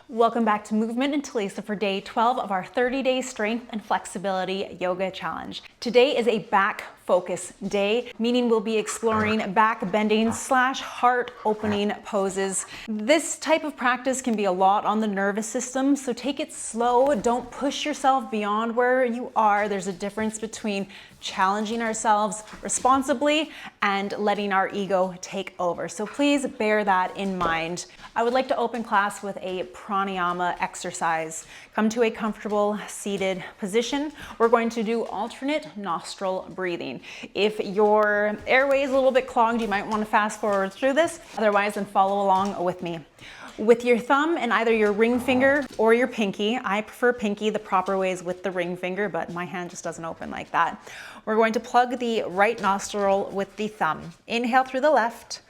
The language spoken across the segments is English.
Welcome back to Movement and Telisa for day 12 of our 30-day strength and flexibility yoga challenge. Today is a back focus day, meaning we'll be exploring back bending / heart opening poses. This type of practice can be a lot on the nervous system, so take it slow. Don't push yourself beyond where you are. There's a difference between challenging ourselves responsibly and letting our ego take over. So please bear that in mind. I would like to open class with a pranayama exercise. Come to a comfortable seated position. We're going to do alternate nostril breathing. If your airway is a little bit clogged, you might want to fast forward through this. Otherwise, then follow along with me. With your thumb and either your ring finger or your pinky, I prefer pinky, the proper way is with the ring finger, but my hand just doesn't open like that. We're going to plug the right nostril with the thumb. Inhale through the left.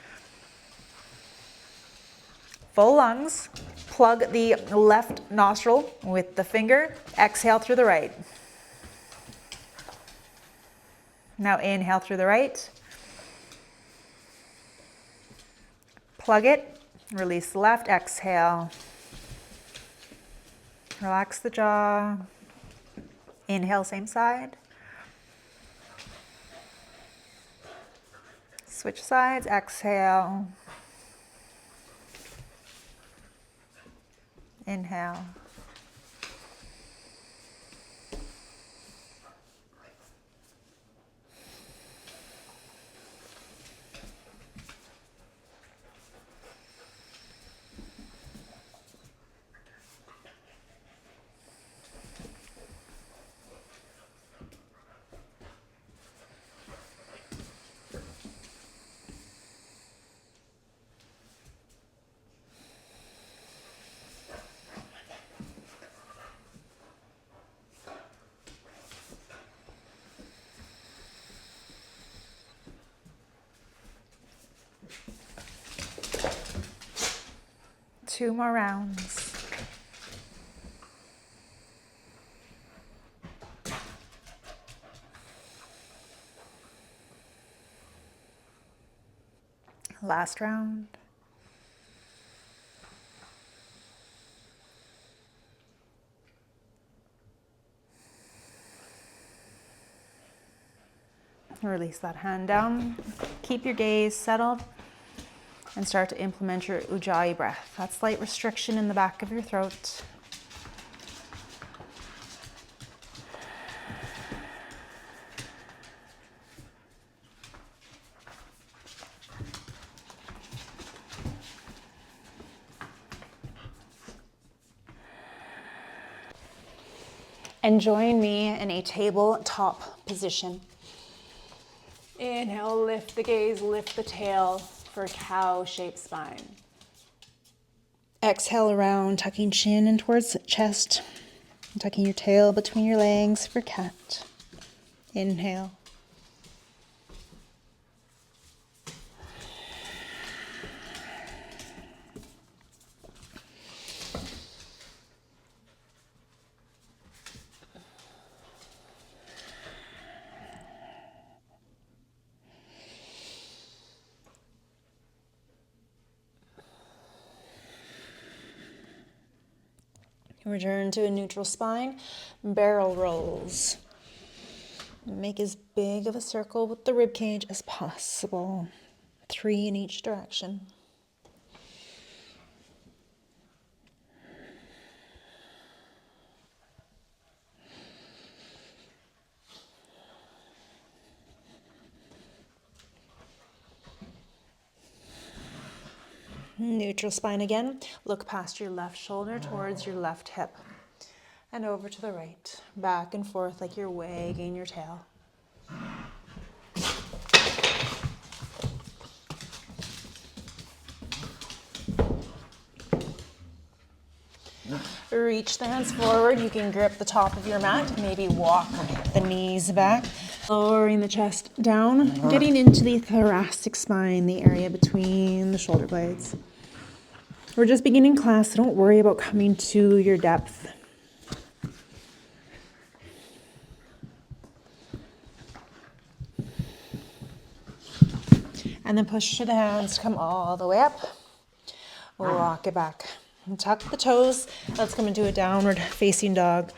Full lungs. Plug the left nostril with the finger. Exhale through the right. Now inhale through the right. Plug it. Release the left, exhale. Relax the jaw. Inhale, same side. Switch sides, exhale. Inhale. Two more rounds. Last round. Release that hand down. Keep your gaze settled and start to implement your ujjayi breath. That slight restriction in the back of your throat. And join me in a tabletop position. Inhale, lift the gaze, lift the tail for a cow-shaped spine. Exhale around, tucking chin in towards chest, tucking your tail between your legs for cat. Inhale. Return to a neutral spine, barrel rolls. Make as big of a circle with the rib cage as possible. 3 in each direction. Neutral spine again. Look past your left shoulder towards your left hip. And over to the right. Back and forth like you're wagging your tail. Reach the hands forward. You can grip the top of your mat. Maybe walk the knees back. Lowering the chest down. Getting into the thoracic spine, the area between the shoulder blades. We're just beginning class, so don't worry about coming to your depth. And then push to the hands, come all the way up. Rock it back. And tuck the toes. Let's come into a downward facing dog.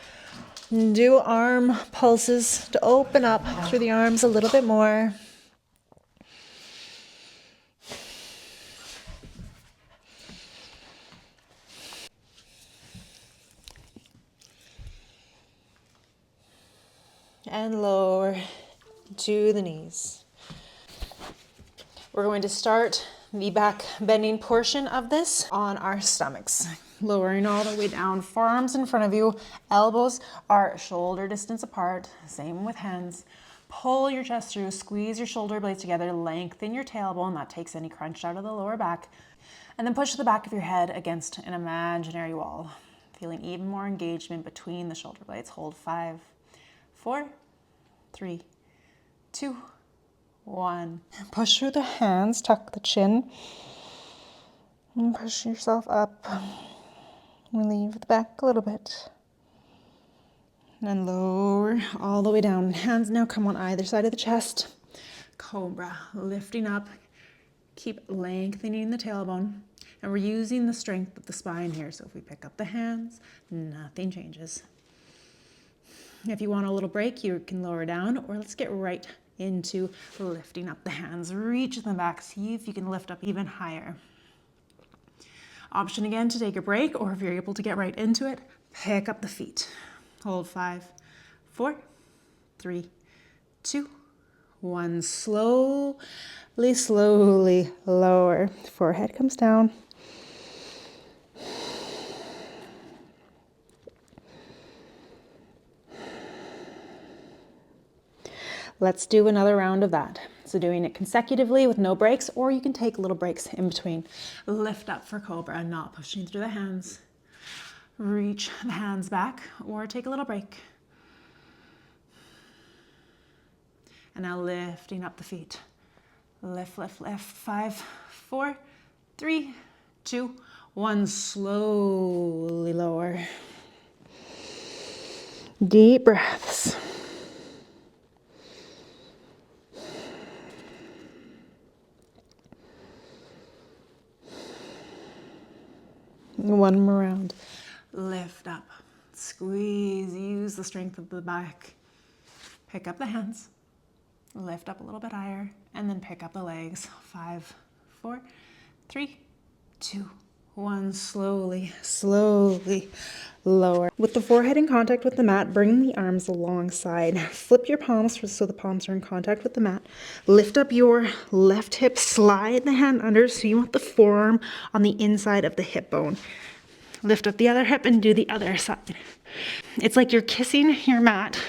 Do arm pulses to open up through the arms a little bit more. And lower to the knees. We're going to start the back bending portion of this on our stomachs. Lowering all the way down, forearms in front of you, elbows are shoulder distance apart, same with hands. Pull your chest through, squeeze your shoulder blades together, lengthen your tailbone, that takes any crunch out of the lower back. And then push the back of your head against an imaginary wall, feeling even more engagement between the shoulder blades. Hold 5, 4, 3, 2, 1. Push through the hands, tuck the chin, and push yourself up. Relieve the back a little bit. And lower all the way down. Hands now come on either side of the chest. Cobra, lifting up. Keep lengthening the tailbone. And we're using the strength of the spine here. So if we pick up the hands, nothing changes. If you want a little break, you can lower down, or let's get right into lifting up the hands. Reach them back. See if you can lift up even higher. Option again to take a break, or if you're able to get right into it, pick up the feet. Hold 5, 4, 3, 2, 1. Slowly, slowly lower. Forehead comes down. Let's do another round of that. So doing it consecutively with no breaks, or you can take little breaks in between. Lift up for Cobra, not pushing through the hands. Reach the hands back, or take a little break. And now lifting up the feet. Lift, lift, lift. 5, 4, 3, 2, 1. Slowly lower. Deep breaths. One more round. Lift up, squeeze, use the strength of the back. Pick up the hands, lift up a little bit higher, and then pick up the legs. 5, 4, 3, 2, 1. Slowly, slowly lower. With the forehead in contact with the mat, bring the arms alongside. Flip your palms so the palms are in contact with the mat. Lift up your left hip, slide the hand under so you want the forearm on the inside of the hip bone. Lift up the other hip and do the other side. It's like you're kissing your mat.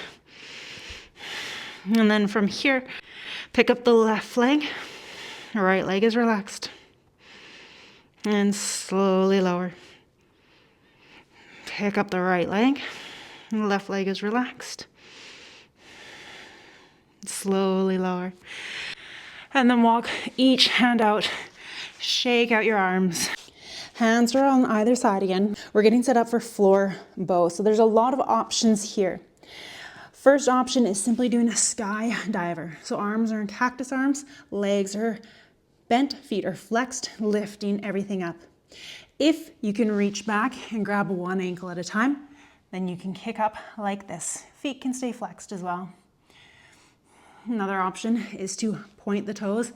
And then from here, pick up the left leg. The right leg is relaxed. And slowly lower. Pick up the right leg. The left leg is relaxed. Slowly lower. And then walk each hand out. Shake out your arms. Hands are on either side again. We're getting set up for floor bow. So there's a lot of options here. First option is simply doing a sky diver. So arms are in cactus arms, legs are bent, feet are flexed, lifting everything up. If you can reach back and grab one ankle at a time, then you can kick up like this. Feet can stay flexed as well. Another option is to point the toes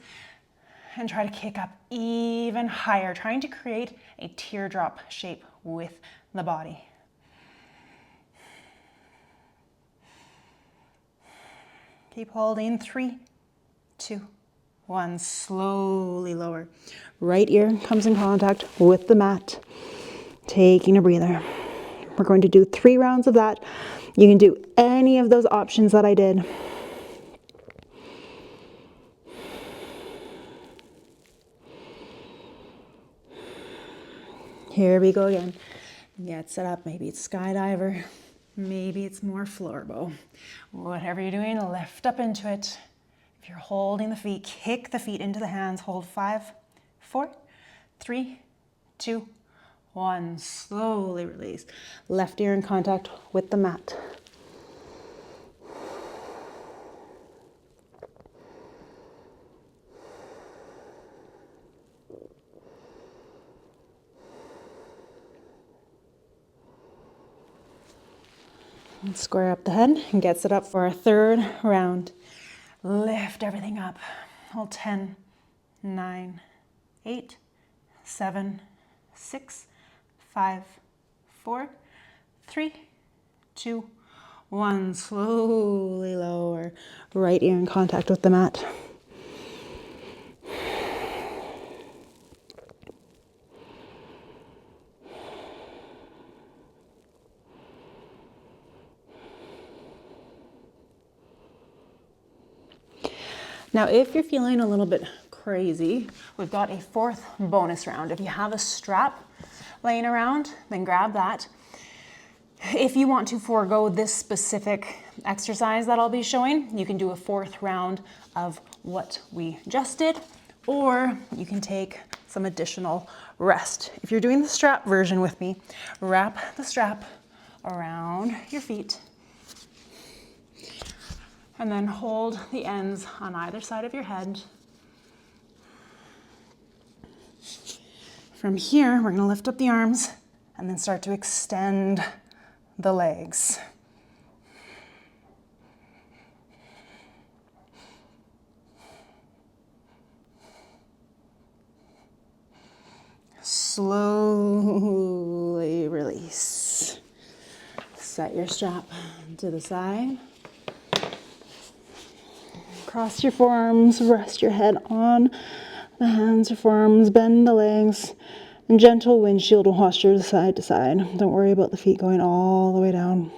and try to kick up even higher, trying to create a teardrop shape with the body. Keep holding. 3, 2, 1. Slowly lower. Right ear comes in contact with the mat. Taking a breather. We're going to do 3 rounds of that. You can do any of those options that I did. Here we go again. Get set up. Maybe it's skydiver. Maybe it's more floor bow. Whatever you're doing, lift up into it. If you're holding the feet, kick the feet into the hands. Hold 5, 4, 3, 2, 1. Slowly release. Left ear in contact with the mat. And square up the head and gets it up for our third round. Lift everything up. Hold 10, 9, 8, 7, 6, 5, 4, 3, 2, 1. Slowly lower. Right ear in contact with the mat. Now, if you're feeling a little bit crazy, we've got a fourth bonus round. If you have a strap laying around, then grab that. If you want to forego this specific exercise that I'll be showing, you can do a fourth round of what we just did, or you can take some additional rest. If you're doing the strap version with me, wrap the strap around your feet, and then hold the ends on either side of your head. From here, we're gonna lift up the arms and then start to extend the legs. Slowly release. Set your strap to the side. Cross your forearms, rest your head on the hands or forearms, bend the legs, and gentle windshield posture side to side. Don't worry about the feet going all the way down.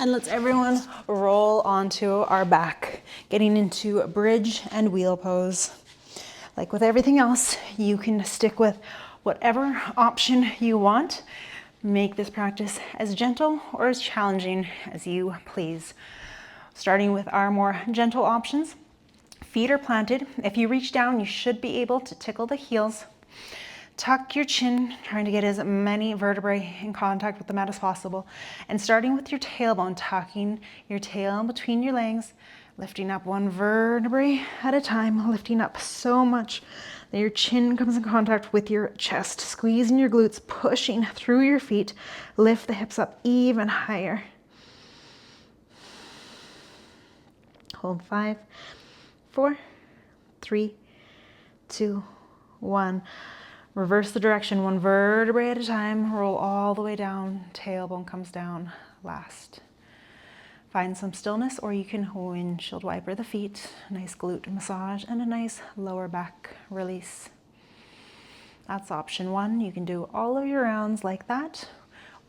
And let's everyone roll onto our back, getting into bridge and wheel pose. Like with everything else, you can stick with whatever option you want. Make this practice as gentle or as challenging as you please. Starting with our more gentle options, feet are planted. If you reach down, you should be able to tickle the heels. Tuck your chin, trying to get as many vertebrae in contact with the mat as possible. And starting with your tailbone, tucking your tail between your legs, lifting up one vertebrae at a time, lifting up so much that your chin comes in contact with your chest, squeezing your glutes, pushing through your feet. Lift the hips up even higher. Hold 5, 4, 3, 2, 1. Reverse the direction, one vertebrae at a time. Roll all the way down. Tailbone comes down last. Find some stillness, or you can windshield wiper the feet. Nice glute massage and a nice lower back release. That's option one. You can do all of your rounds like that,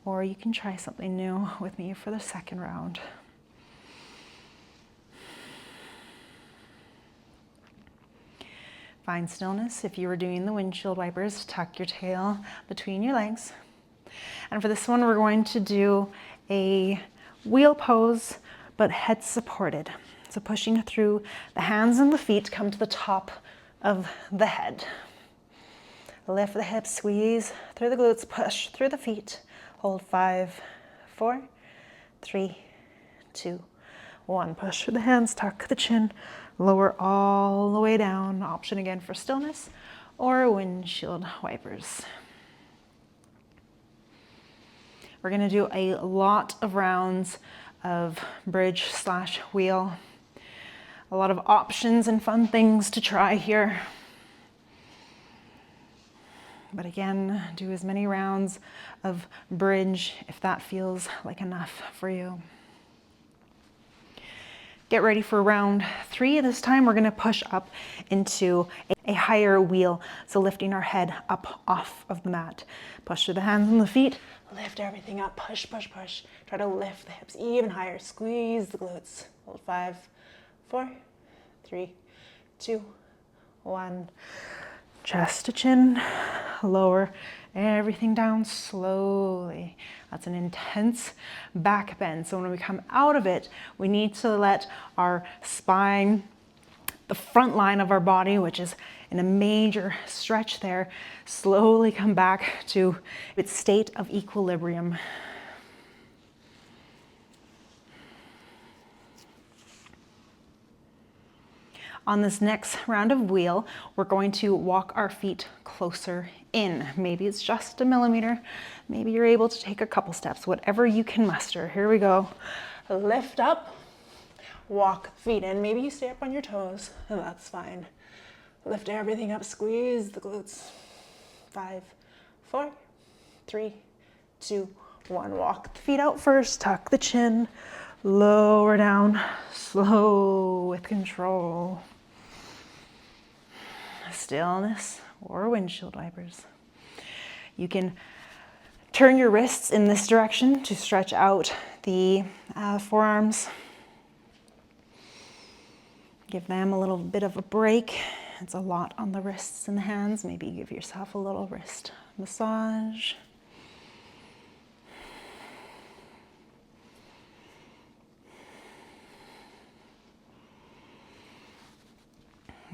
or you can try something new with me for the second round. Find stillness. If you were doing the windshield wipers, tuck your tail between your legs. And for this one, we're going to do a wheel pose, but head supported. So pushing through the hands and the feet, come to the top of the head. Lift the hips, squeeze through the glutes, push through the feet. Hold 5, 4, 3, 2, 1. Push through the hands, tuck the chin. Lower all the way down. Option again for stillness or windshield wipers. We're going to do a lot of rounds of bridge / wheel. A lot of options and fun things to try here. But again, do as many rounds of bridge if that feels like enough for you. Get ready for round 3. This time we're gonna push up into a higher wheel. So lifting our head up off of the mat. Push through the hands and the feet, lift everything up, push, push, push. Try to lift the hips even higher, squeeze the glutes. Hold 5, 4, 3, 2, 1. Chest to chin, lower everything down slowly. That's an intense back bend. So when we come out of it, we need to let our spine, the front line of our body, which is in a major stretch there. Slowly come back to its state of equilibrium. On this next round of wheel, we're going to walk our feet closer in. Maybe it's just a millimeter. Maybe you're able to take a couple steps, whatever you can muster. Here we go. Lift up, walk feet in. Maybe you stay up on your toes, and that's fine. Lift everything up, squeeze the glutes. 5, 4, 3, 2, 1. Walk the feet out first, tuck the chin, lower down, slow with control. Stillness or windshield wipers. You can turn your wrists in this direction to stretch out the forearms. Give them a little bit of a break. It's a lot on the wrists and the hands. Maybe give yourself a little wrist massage.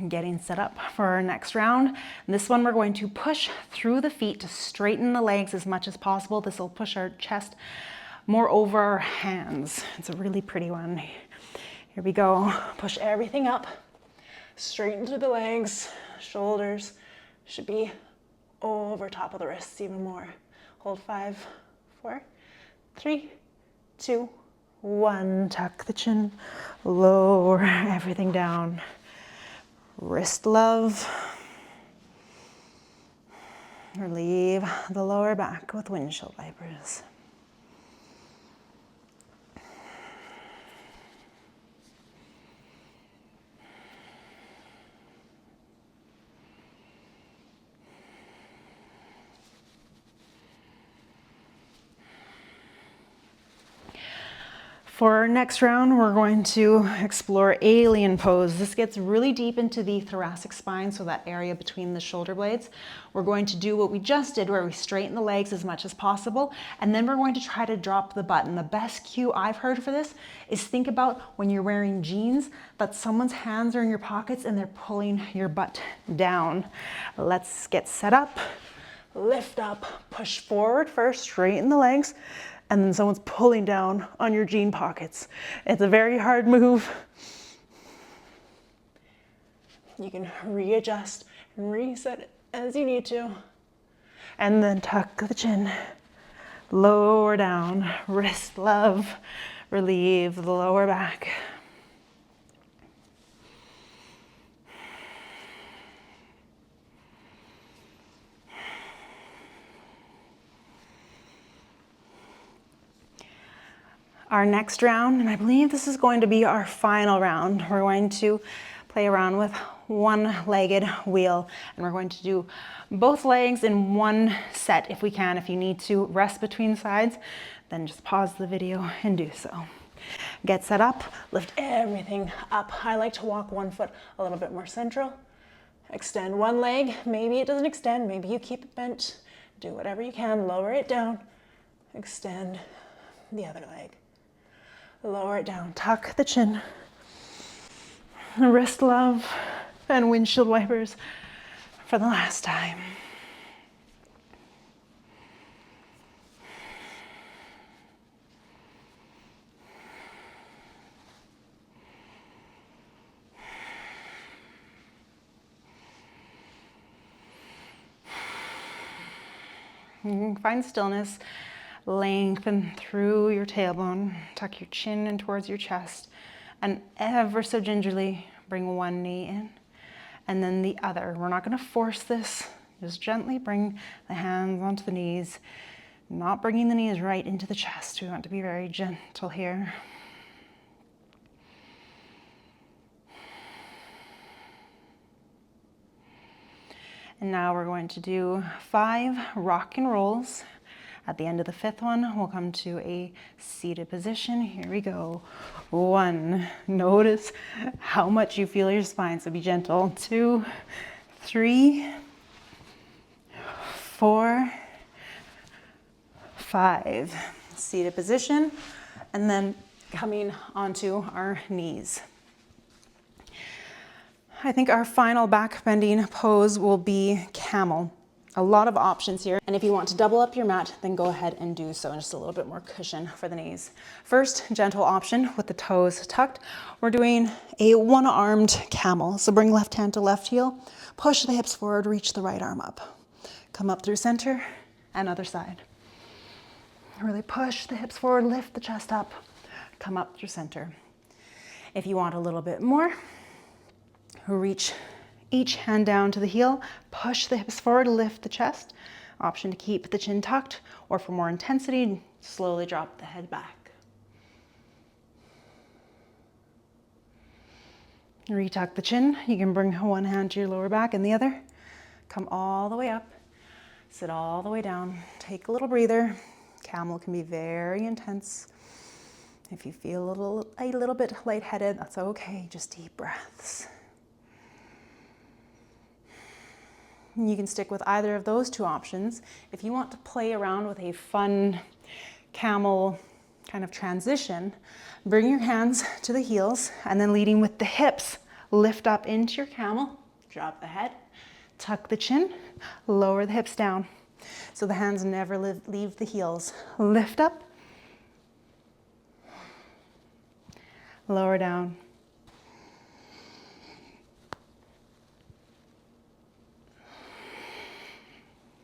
Getting set up for our next round. This one we're going to push through the feet to straighten the legs as much as possible. This will push our chest more over our hands. It's a really pretty one. Here we go. Push everything up. Straighten through the legs. Shoulders should be over top of the wrists even more. Hold 5, 4, 3, 2, 1. Tuck the chin. Lower everything down. Wrist love. Relieve the lower back with windshield wipers. For our next round, we're going to explore alien pose. This gets really deep into the thoracic spine, so that area between the shoulder blades. We're going to do what we just did, where we straighten the legs as much as possible, and then we're going to try to drop the butt. And the best cue I've heard for this is think about when you're wearing jeans, that someone's hands are in your pockets and they're pulling your butt down. Let's get set up. Lift up, push forward first, straighten the legs, and then someone's pulling down on your jean pockets. It's a very hard move. You can readjust and reset as you need to. And then tuck the chin, lower down, wrist love, relieve the lower back. Our next round, and I believe this is going to be our final round, we're going to play around with one-legged wheel, and we're going to do both legs in one set if we can. If you need to rest between sides, then just pause the video and do so. Get set up, lift everything up. I like to walk one foot a little bit more central. Extend one leg, maybe it doesn't extend, maybe you keep it bent. Do whatever you can, lower it down, extend the other leg. Lower it down, tuck the chin, wrist love, and windshield wipers for the last time. Find stillness. Lengthen through your tailbone, tuck your chin in towards your chest, and ever so gingerly bring one knee in and then the other. We're not going to force this. Just gently bring the hands onto the knees, not bringing the knees right into the chest. We want to be very gentle here. And now we're going to do 5 rock and rolls. At the end of the 5th one, we'll come to a seated position. Here we go. 1, notice how much you feel your spine, so be gentle. 2, 3, 4, 5. Seated position, and then coming onto our knees. I think our final back bending pose will be camel. A lot of options here. And if you want to double up your mat, then go ahead and do so. And just a little bit more cushion for the knees. First, gentle option with the toes tucked. We're doing a one-armed camel. So bring left hand to left heel, push the hips forward, reach the right arm up. Come up through center and other side. Really push the hips forward, lift the chest up, come up through center. If you want a little bit more, reach each hand down to the heel, push the hips forward, lift the chest. Option to keep the chin tucked, or for more intensity, slowly drop the head back. Retuck the chin. You can bring one hand to your lower back and the other. Come all the way up, sit all the way down. Take a little breather. Camel can be very intense. If you feel a little bit lightheaded, that's okay, just deep breaths. You can stick with either of those two options. If you want to play around with a fun camel kind of transition, bring your hands to the heels and then leading with the hips, lift up into your camel, drop the head, tuck the chin, lower the hips down. So the hands never leave the heels. Lift up, lower down.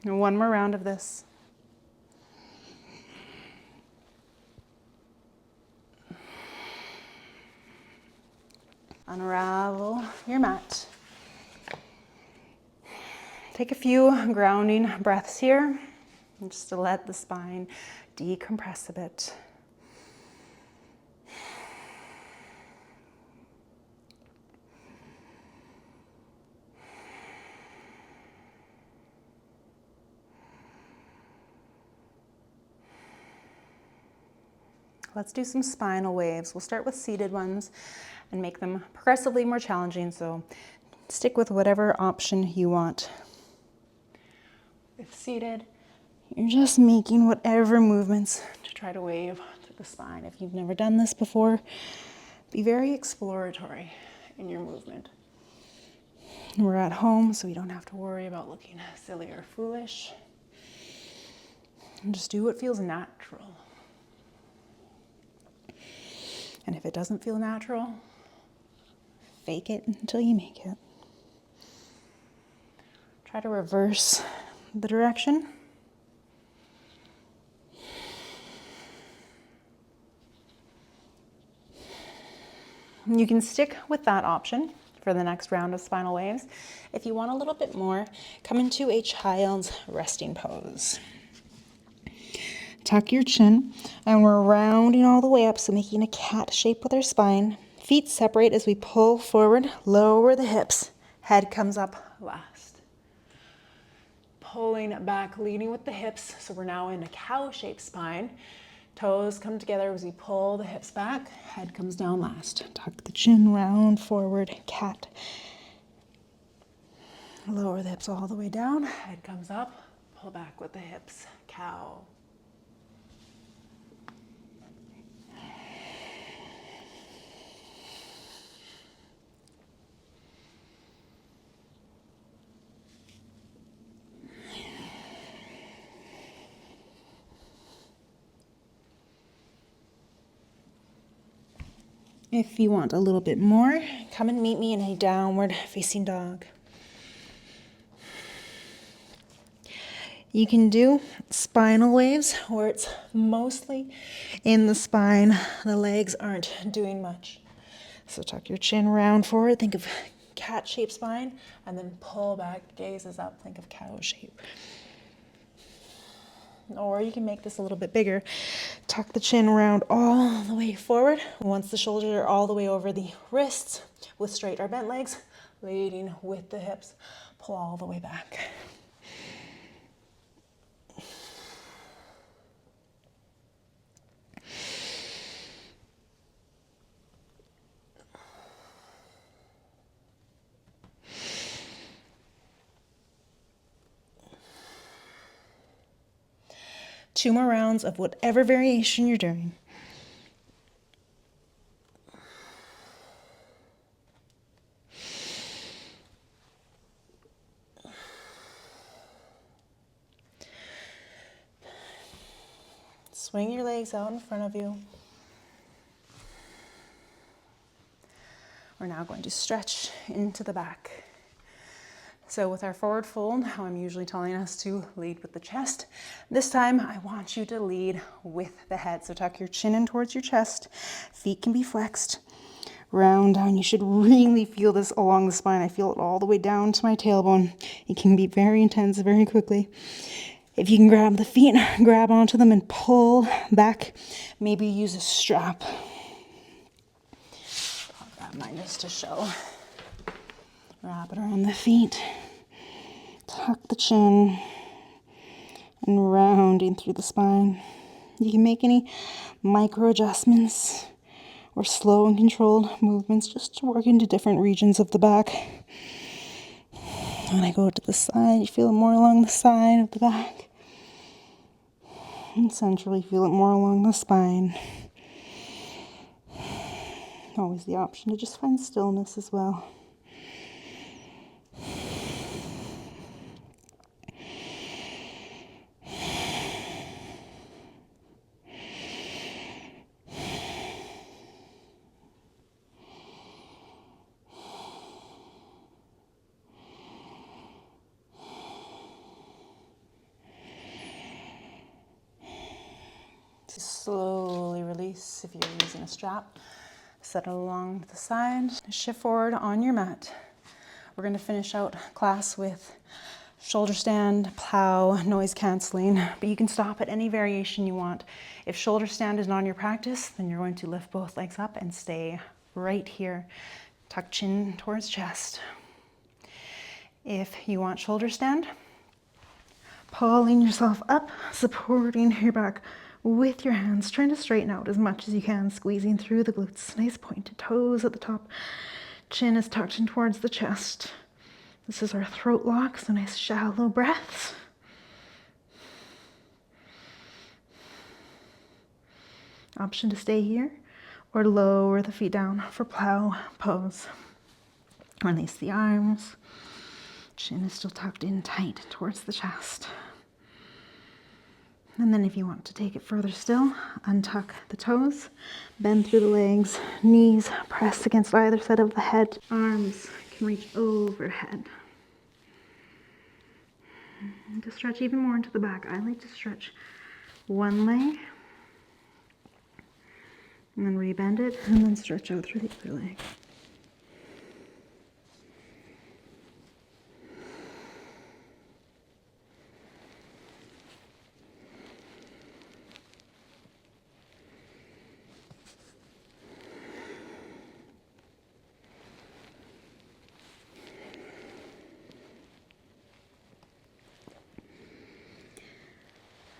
And one more round of this. Unravel your mat. Take a few grounding breaths here, just to let the spine decompress a bit. Let's do some spinal waves. We'll start with seated ones and make them progressively more challenging, so stick with whatever option you want. If seated, you're just making whatever movements to try to wave to the spine. If you've never done this before, be very exploratory in your movement. We're at home, so we don't have to worry about looking silly or foolish. And just do what feels natural. And if it doesn't feel natural, fake it until you make it. Try to reverse the direction. You can stick with that option for the next round of spinal waves. If you want a little bit more, come into a child's resting pose. Tuck your chin, and we're rounding all the way up, so making a cat shape with our spine. Feet separate as we pull forward, lower the hips. Head comes up last. Pulling back, leading with the hips, so we're now in a cow-shaped spine. Toes come together as we pull the hips back. Head comes down last. Tuck the chin, round forward, cat. Lower the hips all the way down. Head comes up, pull back with the hips, cow. If you want a little bit more, come and meet me in a downward facing dog. You can do spinal waves where it's mostly in the spine. The legs aren't doing much. So tuck your chin round forward, think of cat-shaped spine, and then pull back, gazes up, think of cow shape. Or you can make this a little bit bigger. Tuck the chin round all the way forward. Once the shoulders are all the way over the wrists, with straight or bent legs, leading with the hips, pull all the way back. Two more rounds of whatever variation you're doing. Swing your legs out in front of you. We're now going to stretch into the back. So with our forward fold, how I'm usually telling us to lead with the chest, this time I want you to lead with the head. So tuck your chin in towards your chest. Feet can be flexed. Round down. You should really feel this along the spine. I feel it all the way down to my tailbone. It can be very intense very quickly. If you can grab the feet, grab onto them and pull back. Maybe use a strap. I'll grab mine just to show. Wrap it around the feet. Tuck the chin and rounding through the spine. You can make any micro adjustments or slow and controlled movements just to work into different regions of the back. When I go to the side, you feel it more along the side of the back. And centrally, feel it more along the spine. Always the option to just find stillness as well. Slowly release if you're using a strap. Set it along the side. Shift forward on your mat. We're going to finish out class with shoulder stand, plow, noise canceling, but you can stop at any variation you want. If shoulder stand is not your practice, then you're going to lift both legs up and stay right here. Tuck chin towards chest. If you want shoulder stand, pulling yourself up, supporting your back with your hands, trying to straighten out as much as you can, squeezing through the glutes. Nice pointed toes at the top. Chin is tucked in towards the chest. This is our throat lock, so nice shallow breaths. Option to stay here or lower the feet down for plow pose. Release the arms. Chin is still tucked in tight towards the chest. And then if you want to take it further still, untuck the toes, bend through the legs, knees press against either side of the head. Arms can reach overhead. And to stretch even more into the back, I like to stretch one leg, and then rebend it, and then stretch out through the other leg.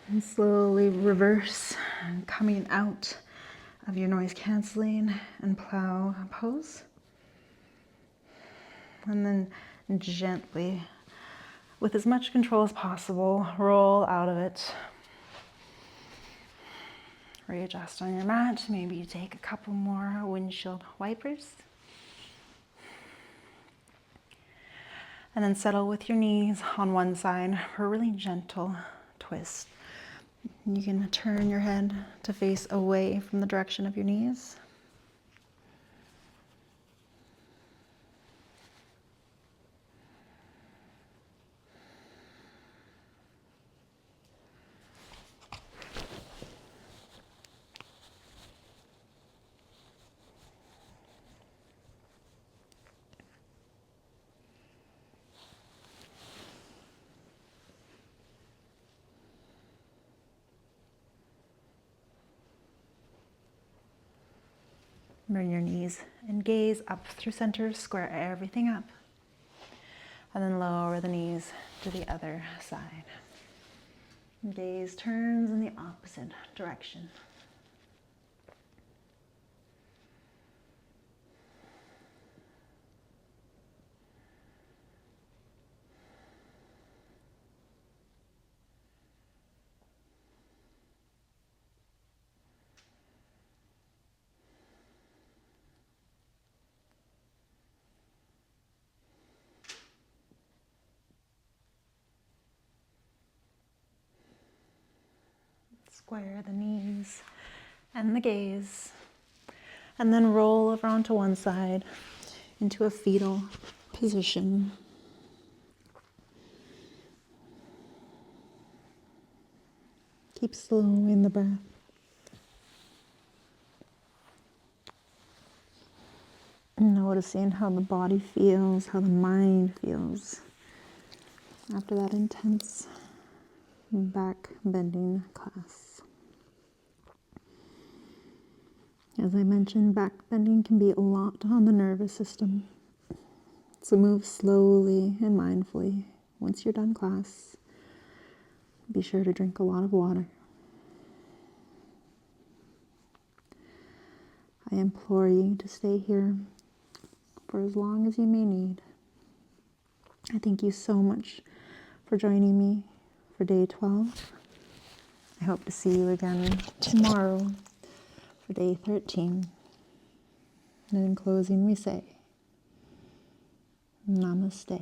And slowly reverse, coming out of your noise canceling and plow pose. And then gently, with as much control as possible, roll out of it. Readjust on your mat. Maybe you take a couple more windshield wipers. And then settle with your knees on one side for a really gentle twist. You can turn your head to face away from the direction of your knees. Bring your knees and gaze up through center, square everything up. And then lower the knees to the other side. Gaze turns in the opposite direction. Square the knees and the gaze. And then roll over onto one side into a fetal position. Keep slowing the breath. Noticing how the body feels, how the mind feels after that intense back bending class. As I mentioned, back bending can be a lot on the nervous system. So move slowly and mindfully. Once you're done class, be sure to drink a lot of water. I implore you to stay here for as long as you may need. I thank you so much for joining me for day 12. I hope to see you again tomorrow for day 13. And in closing, we say, Namaste.